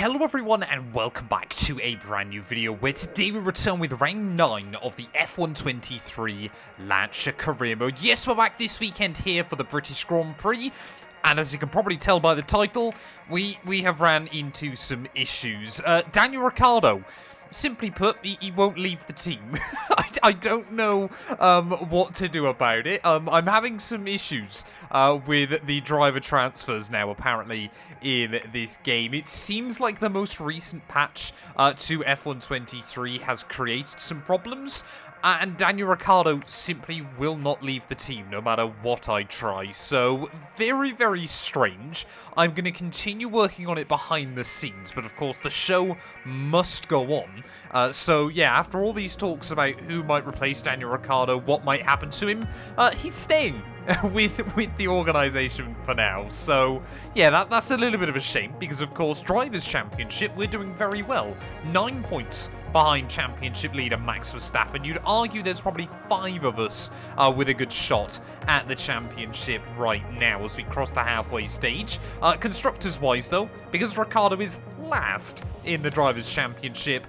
Hello everyone and welcome back to a brand new video where today we return with round 9 of the F123 Lancia career mode. Yes, we're back this weekend here for the British Grand Prix. And as you can probably tell by the title, we have ran into some issues. Daniel Ricciardo, simply put, he won't leave the team. I don't know what to do about it. I'm having some issues with the driver transfers now, apparently, in this game. It seems like the most recent patch to F123 has created some problems. And Daniel Ricciardo simply will not leave the team, no matter what I try. So, very, very strange. I'm going to continue working on it behind the scenes, but of course the show must go on. So, yeah, after all these talks about who might replace Daniel Ricciardo, what might happen to him, he's staying with the organisation for now. So, yeah, that's a little bit of a shame, because of course, Drivers' Championship, we're doing very well. 9 points behind championship leader Max Verstappen. You'd argue there's probably 5 of us with a good shot at the championship right now as we cross the halfway stage. Constructors-wise, though, because Ricciardo is last in the Drivers' Championship,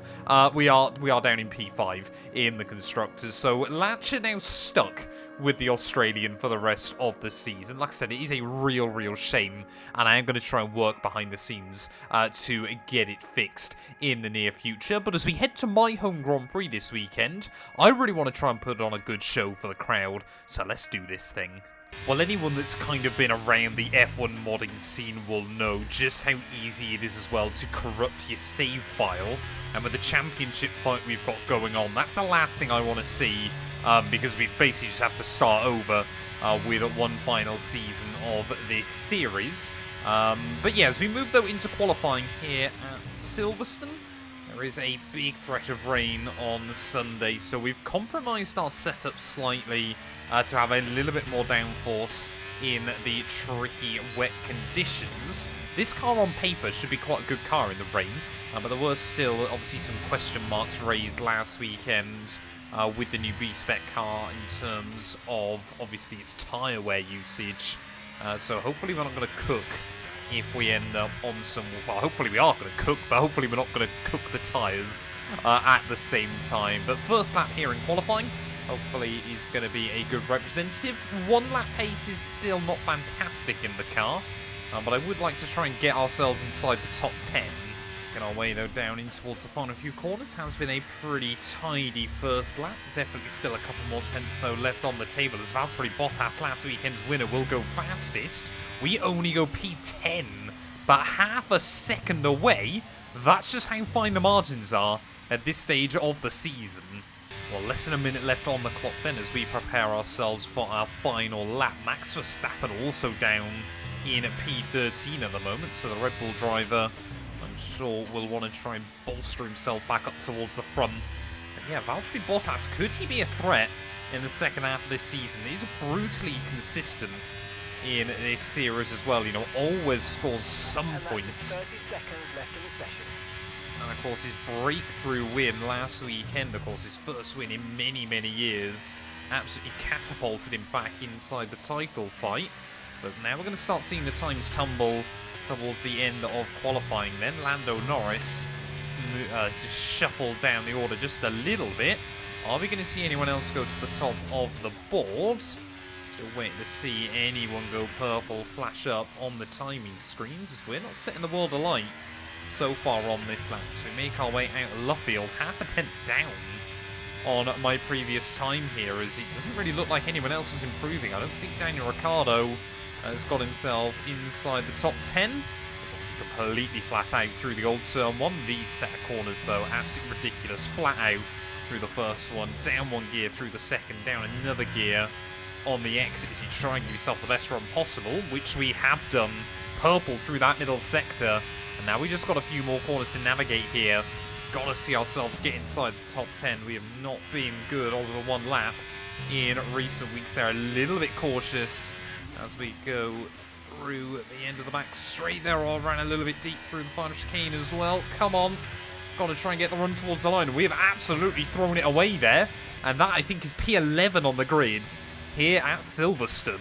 we are down in P5 in the Constructors. So Lancia now stuck with the Australian for the rest of the season. Like I said, it is a real shame, and I am going to try and work behind the scenes to get it fixed in the near future. But as we head to my home Grand Prix this weekend, I really want to try and put on a good show for the crowd, so let's do this thing. Well, anyone that's kind of been around the F1 modding scene will know just how easy it is as well to corrupt your save file. And with the championship fight we've got going on, that's the last thing I want to see, because we basically just have to start over with one final season of this series. But yeah, as we move though into qualifying here at Silverstone, there is a big threat of rain on Sunday, so we've compromised our setup slightly to have a little bit more downforce in the tricky wet conditions. This car on paper should be quite a good car in the rain, but there were still obviously some question marks raised last weekend with the new B-Spec car in terms of obviously its tyre wear usage. So hopefully we're not going to cook if we end up on some... Well, hopefully we are going to cook, but hopefully we're not going to cook the tyres at the same time. But first lap here in qualifying, hopefully is going to be a good representative. 1 lap pace is still not fantastic in the car, but I would like to try and get ourselves inside the top 10. Making our way though down in towards the final few corners. Has been a pretty tidy first lap. Definitely still a couple more tenths though left on the table, as Valtteri Bottas, last weekend's winner, will go fastest. We only go P10, but half a second away. That's just how fine the margins are at this stage of the season. Well, less than a minute left on the clock then as we prepare ourselves for our final lap. Max Verstappen also down in P13 at the moment, so the Red Bull driver, I'm sure, will want to try and bolster himself back up towards the front. But yeah, Valtteri Bottas, could he be a threat in the second half of this season? He's brutally consistent in this series as well, you know, always scores some points. 30 seconds left in the session. And of course his breakthrough win last weekend, of course his first win in many years, absolutely catapulted him back inside the title fight. But now we're going to start seeing the times tumble towards the end of qualifying then. Lando, Norris just shuffled down the order just a little bit. Are we going to see anyone else go to the top of the board? Still waiting to see anyone go purple flash up on the timing screens, as we're not setting the world alight so far on this lap. So we make our way out of Luffield, half a tenth down on my previous time here, as it doesn't really look like anyone else is improving. I don't think Daniel Ricciardo has got himself inside the top 10. It's obviously completely flat out through the old turn 1. These set of corners, though, absolutely ridiculous. Flat out through the first one, down 1 gear through the second, down another gear on the exit as you try and give yourself the best run possible, which we have done. Purple through that middle sector, and now we just got a few more corners to navigate here. Got to see ourselves get inside the top 10. We have not been good over the 1 lap in recent weeks. They're a little bit cautious as we go through the end of the back straight there. I ran a little bit deep through the final chicane as well. Come on. Got to try and get the run towards the line. We have absolutely thrown it away there, and that I think is P11 on the grid here at Silverstone.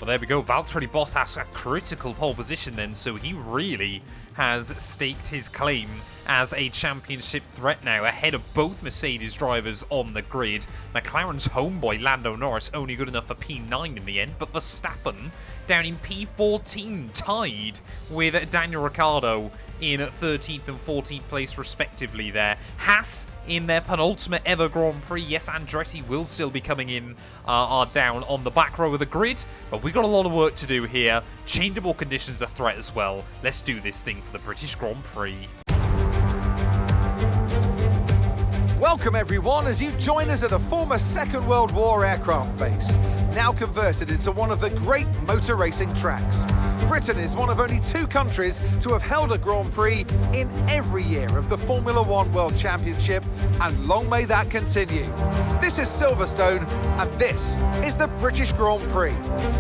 Well, there we go. Valtteri Bottas, a critical pole position then, so he really has staked his claim as a championship threat now, ahead of both Mercedes drivers on the grid. McLaren's homeboy Lando Norris only good enough for P9 in the end, but Verstappen down in P14, tied with Daniel Ricciardo in 13th and 14th place respectively there. Haas in their penultimate ever Grand Prix. Yes, Andretti will still be coming in are down on the back row of the grid, but we've got a lot of work to do here. Changeable conditions a threat as well. Let's do this thing for the British Grand Prix. Welcome everyone as you join us at a former Second World War aircraft base, now converted into one of the great motor racing tracks. Britain is one of only 2 countries to have held a Grand Prix in every year of the Formula One World Championship, and long may that continue. This is Silverstone, and this is the British Grand Prix.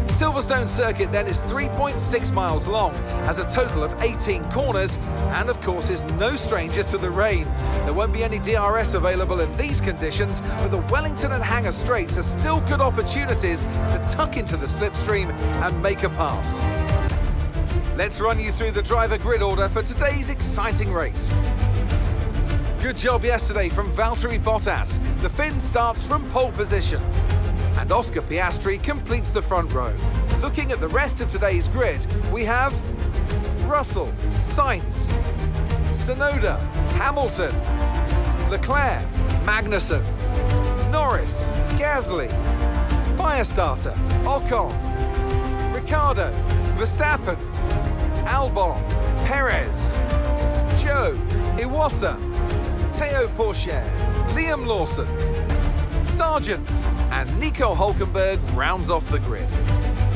Silverstone circuit then is 3.6 miles long, has a total of 18 corners, and of course is no stranger to the rain. There won't be any DRS available in these conditions, but the Wellington and Hangar Straights are still good opportunities to tuck into the slipstream and make a pass. Let's run you through the driver grid order for today's exciting race. Good job yesterday from Valtteri Bottas. The Finn starts from pole position. And Oscar Piastri completes the front row. Looking at the rest of today's grid, we have Russell, Sainz, Tsunoda, Hamilton, Leclerc, Magnussen, Norris, Gasly, Firestarter, Ocon, Ricciardo, Verstappen, Albon, Perez, Joe, Iwasa, Teo Pourchaire, Liam Lawson, Sargent, and Nico Hulkenberg rounds off the grid.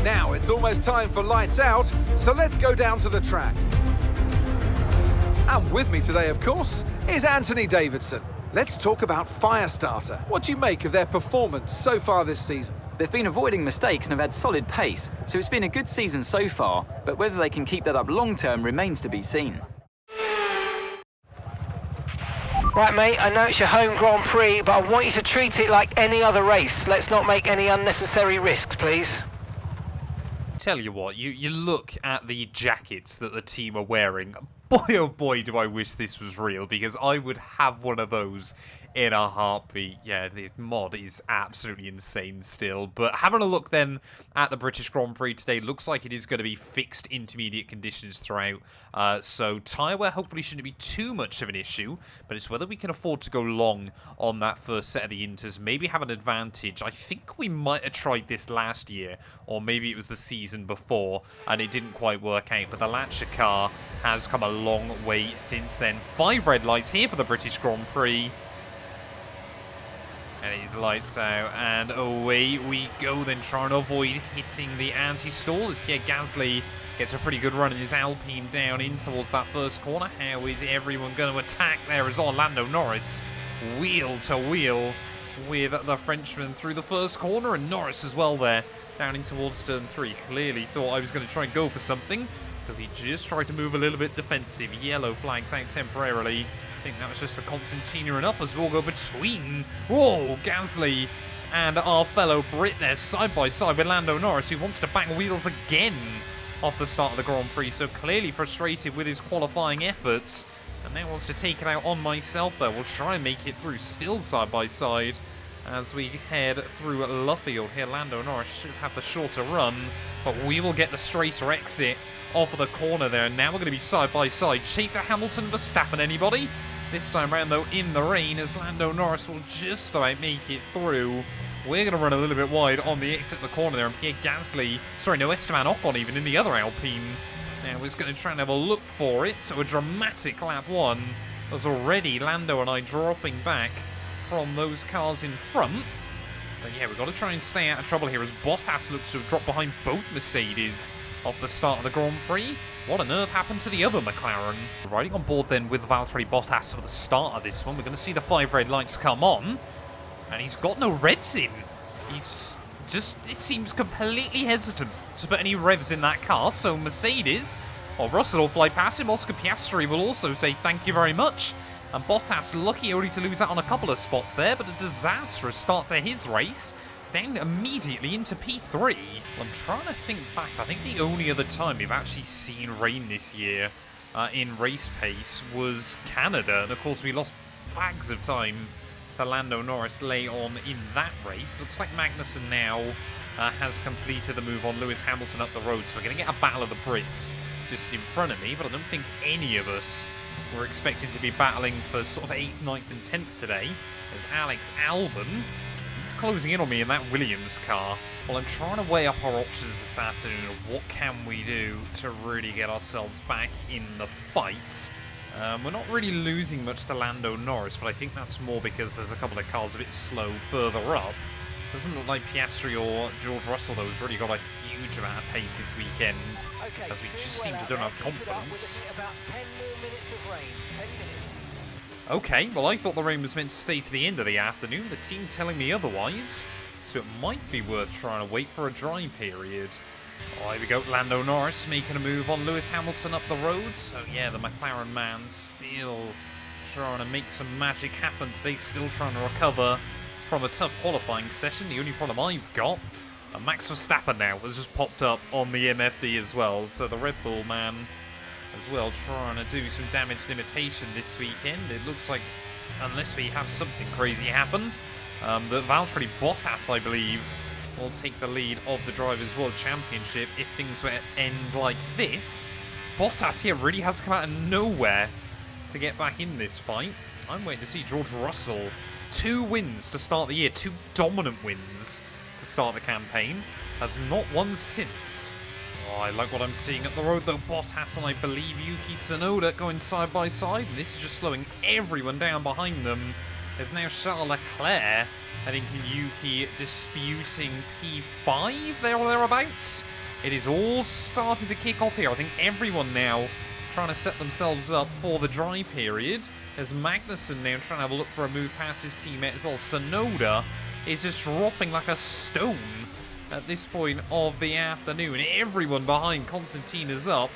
Now it's almost time for lights out, so let's go down to the track. And with me today, of course, is Anthony Davidson. Let's talk about Firestarter. What do you make of their performance so far this season? They've been avoiding mistakes and have had solid pace, so it's been a good season so far, but whether they can keep that up long-term remains to be seen. Right, mate, I know it's your home Grand Prix, but I want you to treat it like any other race. Let's not make any unnecessary risks, please. Tell you what, you look at the jackets that the team are wearing. Boy, oh boy, do I wish this was real, because I would have one of those in a heartbeat. Yeah, the mod is absolutely insane still. But having a look then at the British Grand Prix today, looks like it is going to be fixed intermediate conditions throughout. So tyre wear hopefully shouldn't be too much of an issue, but it's whether we can afford to go long on that first set of the inters, maybe have an advantage. I think we might have tried this last year, or maybe it was the season before, and it didn't quite work out. But the Lancia car has come a long way since then. 5 red lights here for the British Grand Prix. And he's lights out, and away we go then, trying to avoid hitting the anti-stall as Pierre Gasly gets a pretty good run in his Alpine down in towards that first corner. How is everyone going to attack there as well? Lando Norris wheel to wheel with the Frenchman through the first corner, and Norris as well there down in towards turn 3. Clearly thought I was going to try and go for something, because he just tried to move a little bit defensive. Yellow flags out temporarily. I think that was just for Constantina and up as we'll go between. Whoa, Gasly and our fellow Brit there side by side with Lando Norris, who wants to bang wheels again off the start of the Grand Prix. So clearly frustrated with his qualifying efforts, and now wants to take it out on myself though. We'll try and make it through still side by side as we head through Luffield here. Lando Norris should have the shorter run, but we will get the straighter exit off of the corner there. And now we're going to be side by side. Cheetah, Hamilton, Verstappen, anybody? This time around though in the rain, as Lando Norris will just about make it through. We're going to run a little bit wide on the exit of the corner there, and Pierre Gasly, sorry, no, Esteban Ocon even in the other Alpine. Now we're going to try and have a look for it. So a dramatic lap 1. There's already Lando and I dropping back from those cars in front. But yeah, we've got to try and stay out of trouble here, as Bottas looks to have dropped behind both Mercedes off the start of the Grand Prix. What on earth happened to the other McLaren? Riding on board then with Valtteri Bottas for the start of this one. We're going to see the 5 red lights come on, and he's got no revs in. He's just, it seems completely hesitant to put any revs in that car. So Mercedes, or Russell will fly past him. Oscar Piastri will also say thank you very much. And Bottas lucky only to lose out on a couple of spots there, but a disastrous start to his race. Down immediately into P3. Well, I'm trying to think back. I think the only other time we've actually seen rain this year in race pace was Canada. And of course, we lost bags of time to Lando Norris late on in that race. Looks like Magnussen now has completed the move on Lewis Hamilton up the road. So we're going to get a battle of the Brits just in front of me. But I don't think any of us were expecting to be battling for sort of 8th, 9th and 10th today. As Alex Albon, he's closing in on me in that Williams car. Well, I'm trying to weigh up our options this afternoon of what can we do to really get ourselves back in the fight. We're not really losing much to Lando Norris, but I think that's more because there's a couple of cars a bit slow further up. Doesn't look like Piastri or George Russell, though, has really got a huge amount of pace this weekend, as we just seem to don't have confidence. Okay, well, I thought the rain was meant to stay to the end of the afternoon. The team telling me otherwise, so it might be worth trying to wait for a dry period. Oh, here we go. Lando Norris making a move on Lewis Hamilton up the road. So, yeah, the McLaren man still trying to make some magic happen today. Still trying to recover from a tough qualifying session. The only problem I've got, Max Verstappen now has just popped up on the MFD as well. So the Red Bull man as well trying to do some damage limitation this weekend. It looks like, unless we have something crazy happen, that Valtteri Bottas, I believe, will take the lead of the Drivers' World Championship if things were to end like this. Bottas here really has come out of nowhere to get back in this fight. I'm waiting to see George Russell. 2 wins to start the year, 2 dominant wins to start the campaign. Has not won since. Oh, I like what I'm seeing up the road though. Bottas and I believe Yuki Tsunoda going side by side. This is just slowing everyone down behind them. There's now Charles Leclerc, I think Yuki disputing P5 there or thereabouts. It is all starting to kick off here. I think everyone now trying to set themselves up for the dry period. There's Magnussen now trying to have a look for a move past his teammate as well. Tsunoda is just dropping like a stone at this point of the afternoon. Everyone behind Constantine is up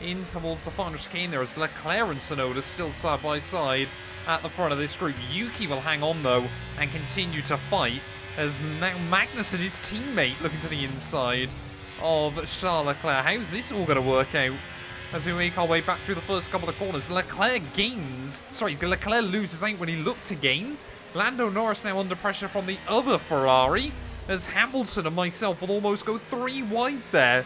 in towards the final chicane there as Leclerc and Tsunoda still side by side at the front of this group. Yuki will hang on though and continue to fight as now Magnussen, his teammate, looking to the inside of Charles Leclerc. How's this all going to work out as we make our way back through the first couple of corners? Leclerc loses out when he looked to gain. Lando Norris now under pressure from the other Ferrari as Hamilton and myself will almost go 3 wide there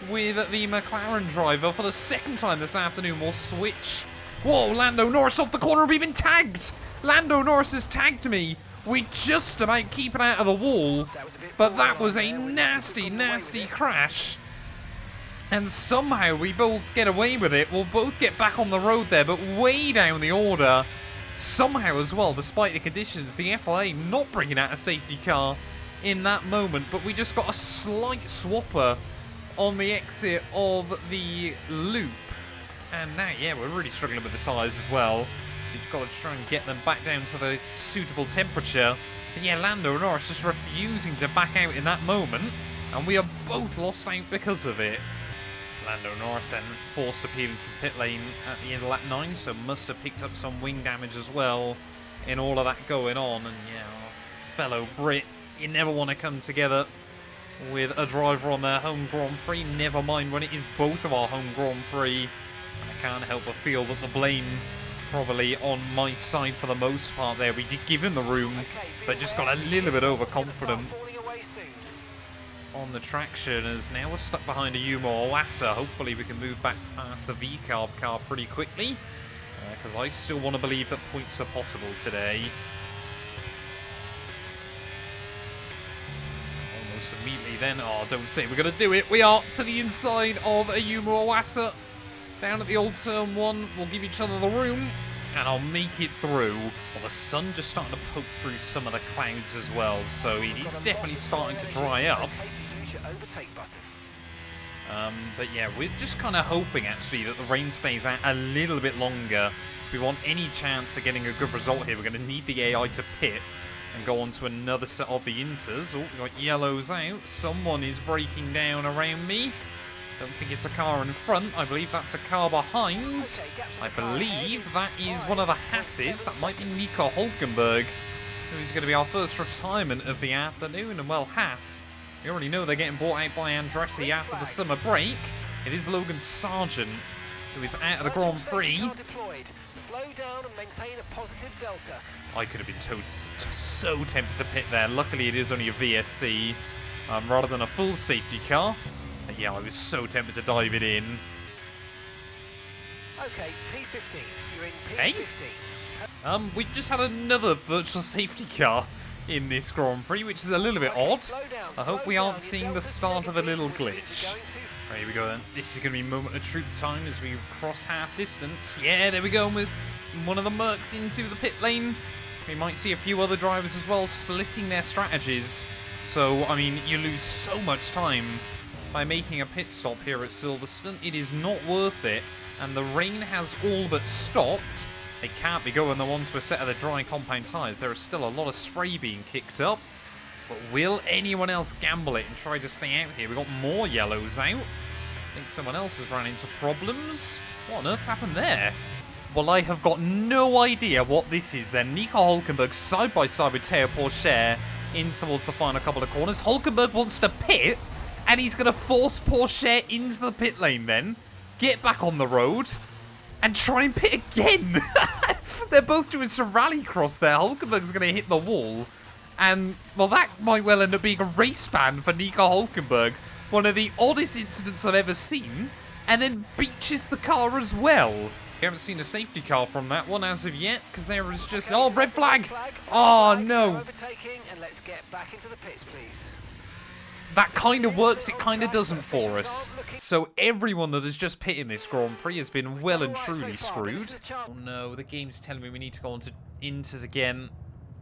with the McLaren driver for the second time this afternoon. We'll switch. Whoa, Lando Norris off the corner. We've been tagged. Lando Norris has tagged me. We just about keep it out of the wall, but that was a nasty, nasty crash. And somehow we both get away with it. We'll both get back on the road there, but way down the order. Somehow as well, despite the conditions, the FIA not bringing out a safety car in that moment, but we just got a slight swapper on the exit of the loop. And now, yeah, we're really struggling with the tyres as well. So you've got to try and get them back down to the suitable temperature. And yeah, Lando Norris just refusing to back out in that moment. And we are both lost out because of it. Lando Norris then forced to peel into the pit lane at the end of lap 9. So must have picked up some wing damage as well in all of that going on. And yeah, our fellow Brit, you never want to come together with a driver on their home Grand Prix. Never mind when it is both of our home Grand Prix. I can't help but feel that the blame probably on my side for the most part there. We did give him the room, but just got a little bit overconfident on the traction as now we're stuck behind a Yuma Owasa. Hopefully we can move back past the V-Carb car pretty quickly, because I still want to believe that points are possible today. Almost immediately then, oh, don't say we're going to do it. We are to the inside of a Yuma Owasa. Down at the old turn 1, we'll give each other the room, and I'll make it through. Well, the sun just starting to poke through some of the clouds as well, so it is definitely starting to dry up. But yeah, we're just kind of hoping actually that the rain stays out a little bit longer. If we want any chance of getting a good result here, we're going to need the AI to pit and go on to another set of the inters. Oh, we've got yellows out. Someone is breaking down around me. Don't think it's a car in front. I believe that's a car behind. I believe that is one of the Hasses. That might be Nico Hulkenberg, who's going to be our first retirement of the afternoon. And well, Haas, we already know they're getting bought out by Andretti after the summer break. It is Logan Sargent who is out of the Grand Prix. Slow down and maintain a positive delta. I could have been so tempted to pit there. Luckily, it is only a VSC rather than a full safety car. But yeah, I was so tempted to dive it in. Okay, P15. You're in P15. Hey? We've just had another virtual safety car in this Grand Prix, which is a little bit odd. I hope we aren't seeing the start of a little glitch. Right, here we go then. This is going to be moment of truth time as we cross half distance. Yeah, there we go with one of the Mercs into the pit lane. We might see a few other drivers as well splitting their strategies. So, I mean, you lose so much time by making a pit stop here at Silverstone. It is not worth it. And the rain has all but stopped. They can't be going on to a set of the dry compound tyres. There is still a lot of spray being kicked up. But will anyone else gamble it and try to stay out here? We've got more yellows out. I think someone else has run into problems. What on earth's happened there? Well, I have got no idea what this is then. Nico Hulkenberg side by side with Teo Porsche in towards the final couple of corners. Hulkenberg wants to pit, and he's going to force Porsche into the pit lane then. Get back on the road, and try and pit again. They're both doing some rallycross there. Hulkenberg's going to hit the wall. And, well, that might well end up being a race ban for Nico Hulkenberg. One of the oddest incidents I've ever seen. And then beaches the car as well. We haven't seen a safety car from that one as of yet, because there is just... Oh, red flag! Oh, no. And let's get back into the pits, please. That kind of works, it kind of doesn't for us. So everyone that has just pitted in this Grand Prix has been well and truly screwed. Oh no, the game's telling me we need to go on to Inters again.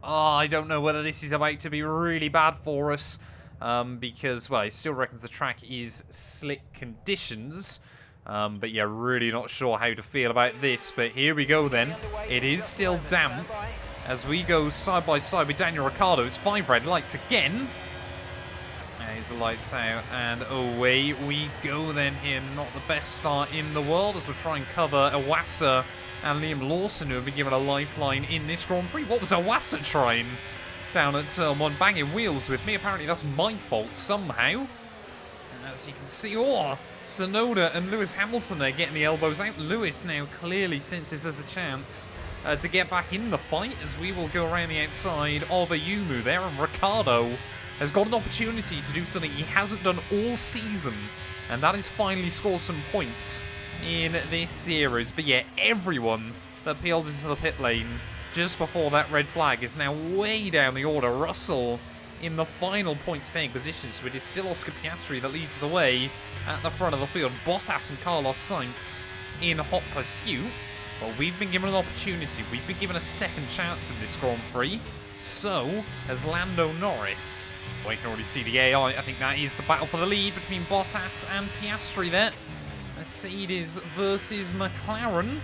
Oh, I don't know whether this is about to be really bad for us. Because, well, he still reckons the track is slick conditions. But yeah, really not sure how to feel about this. But here we go then. It is still damp as we go side by side with Daniel Ricciardo. It's 5 red lights again. There's the lights out, and away we go then here. Not the best start in the world as we try and cover Iwasa and Liam Lawson, who have been given a lifeline in this Grand Prix. What was Iwasa trying down at turn 1, banging wheels with me? Apparently that's my fault somehow. And as you can see, oh, Tsunoda and Lewis Hamilton there getting the elbows out. Lewis now clearly senses there's a chance to get back in the fight as we will go around the outside of Ayumu there, and Ricciardo has got an opportunity to do something he hasn't done all season, and that is finally score some points in this series. But yeah, everyone that peeled into the pit lane just before that red flag is now way down the order. Russell in the final points-paying position, so it is still Oscar Piastri that leads the way at the front of the field. Bottas and Carlos Sainz in hot pursuit. Well, we've been given an opportunity. We've been given a second chance in this Grand Prix. So has Lando Norris. Well, you can already see the AI. I think that is the battle for the lead between Bottas and Piastri there. Mercedes versus McLaren.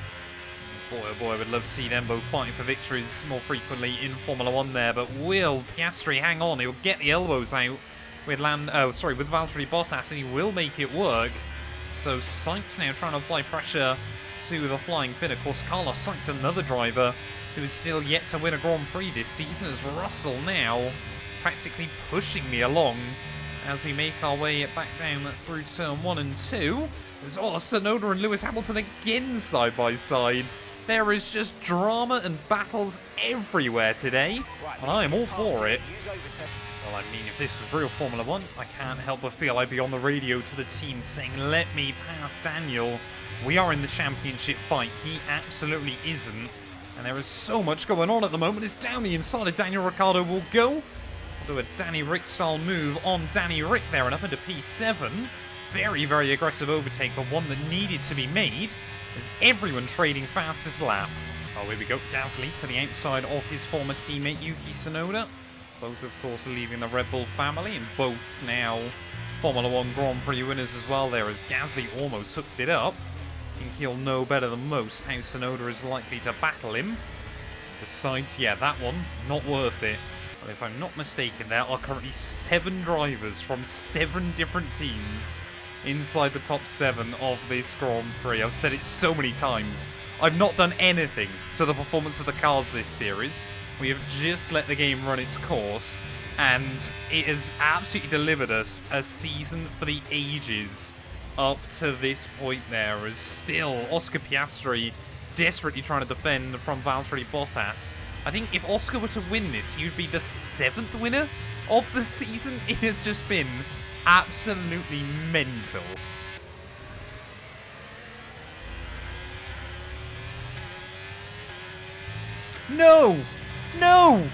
Boy, oh boy, I would love to see them both fighting for victories more frequently in Formula 1 there. But will Piastri hang on? He'll get the elbows out with with Valtteri Bottas, and he will make it work. So Sainz now trying to apply pressure to the flying Finn. Of course, Carlos Sainz, another driver who is still yet to win a Grand Prix this season, as Russell now practically pushing me along as we make our way back down through turn 1 and 2. There's Tsunoda and Lewis Hamilton again side by side. There is just drama and battles everywhere today, and I am all for it. Well, I mean, if this was real Formula 1, I can't help but feel I'd be on the radio to the team saying, let me pass Daniel. We are in the championship fight. He absolutely isn't. And there is so much going on at the moment. It's down the inside of Daniel Ricciardo will go. Do a Danny Rick style move on Danny Rick there and up into P7. Very, very aggressive overtake, but one that needed to be made as everyone trading fastest lap. Oh, here we go. Gasly to the outside of his former teammate Yuki Tsunoda. Both, of course, leaving the Red Bull family, and both now Formula 1 Grand Prix winners as well there, as Gasly almost hooked it up. I think he'll know better than most how Tsunoda is likely to battle him. Decides, yeah, that one, not worth it. But if I'm not mistaken, there are currently 7 drivers from 7 different teams inside the top 7 of this Grand Prix. I've said it so many times. I've not done anything to the performance of the cars this series. We have just let the game run its course, and it has absolutely delivered us a season for the ages. up to this point there, as still Oscar Piastri desperately trying to defend from Valtteri Bottas. I think if Oscar were to win this, he would be the 7th winner of the season. It has just been absolutely mental. No! No!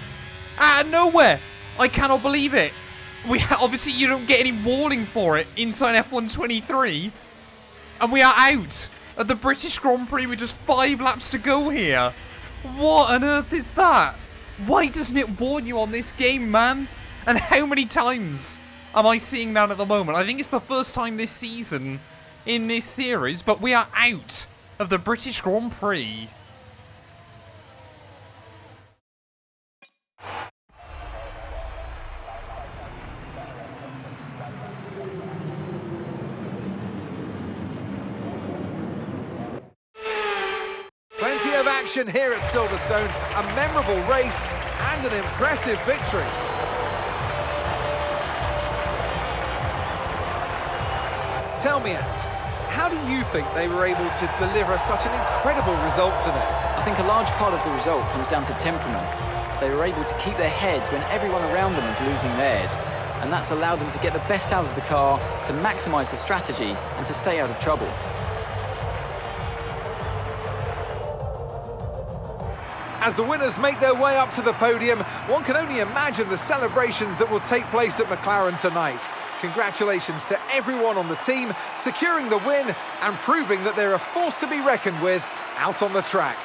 Out of nowhere! I cannot believe it. Obviously, you don't get any warning for it inside F123. And we are out of the British Grand Prix with just 5 laps to go here. What on earth is that? Why doesn't it warn you on this game, man? And how many times am I seeing that at the moment? I think it's the first time this season in this series, but we are out of the British Grand Prix. Plenty of action here at Silverstone, a memorable race and an impressive victory. Tell me, Ant, how do you think they were able to deliver such an incredible result today? I think a large part of the result comes down to temperament. They were able to keep their heads when everyone around them was losing theirs, and that's allowed them to get the best out of the car, to maximise the strategy, and to stay out of trouble. As the winners make their way up to the podium, one can only imagine the celebrations that will take place at McLaren tonight. Congratulations to everyone on the team, securing the win and proving that they're a force to be reckoned with out on the track.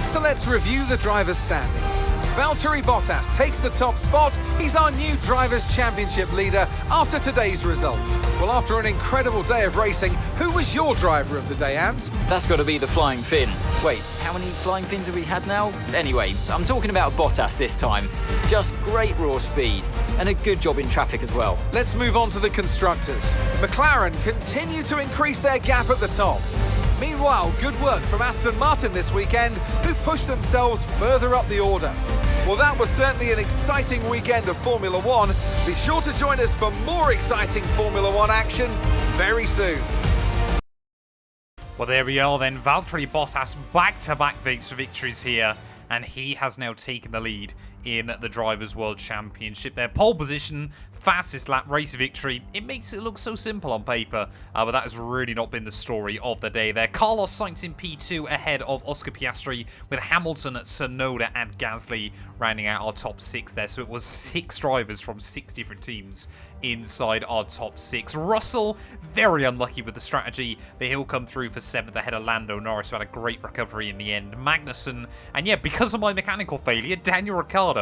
So let's review the drivers' standings. Valtteri Bottas takes the top spot. He's our new Drivers' Championship leader after today's result. Well, after an incredible day of racing, who was your driver of the day, Ant? That's got to be the Flying Finn. Wait, how many Flying Fins have we had now? Anyway, I'm talking about Bottas this time. Just great raw speed and a good job in traffic as well. Let's move on to the constructors. McLaren continue to increase their gap at the top. Meanwhile, good work from Aston Martin this weekend, who pushed themselves further up the order. Well, that was certainly an exciting weekend of Formula One. Be sure to join us for more exciting Formula One action very soon. Well, there we are then. Valtteri Bottas back-to-back victories here, and he has now taken the lead in the Drivers' World Championship. Their pole position, fastest lap, race victory. It makes it look so simple on paper, but that has really not been the story of the day there. Carlos Sainz in P2 ahead of Oscar Piastri, with Hamilton, Tsunoda and Gasly rounding out our top 6 there. So it was 6 drivers from 6 different teams inside our top 6. Russell, very unlucky with the strategy, but he'll come through for 7th ahead of Lando. Norris, who had a great recovery in the end. Magnussen, and yeah, because of my mechanical failure, Daniel Ricciardo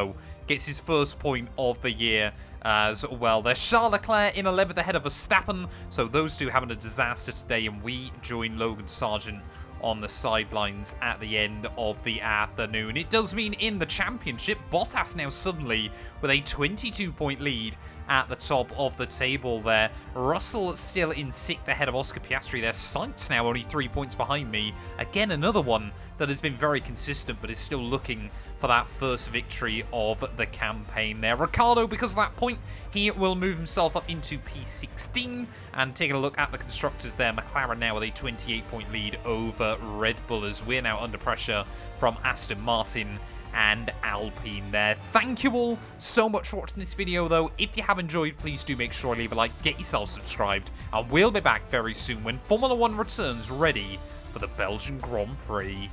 gets his first point of the year as well. There's Charles Leclerc in 11th ahead of Verstappen, so those two having a disaster today, and we join Logan Sargent on the sidelines at the end of the afternoon. It does mean in the championship, Bottas now suddenly with a 22-point lead at the top of the table there. Russell still in 6th ahead of Oscar Piastri there. Sainz now only 3 points behind me. Again, another one that has been very consistent but is still looking for that first victory of the campaign there. Ricciardo, because of that point, he will move himself up into P16. And taking a look at the constructors there, McLaren now with a 28-point lead over Red Bull, as we're now under pressure from Aston Martin and Alpine there. Thank you all so much for watching this video though. If you have enjoyed, please do make sure to leave a like, get yourself subscribed, and we'll be back very soon when Formula One returns ready for the Belgian Grand Prix.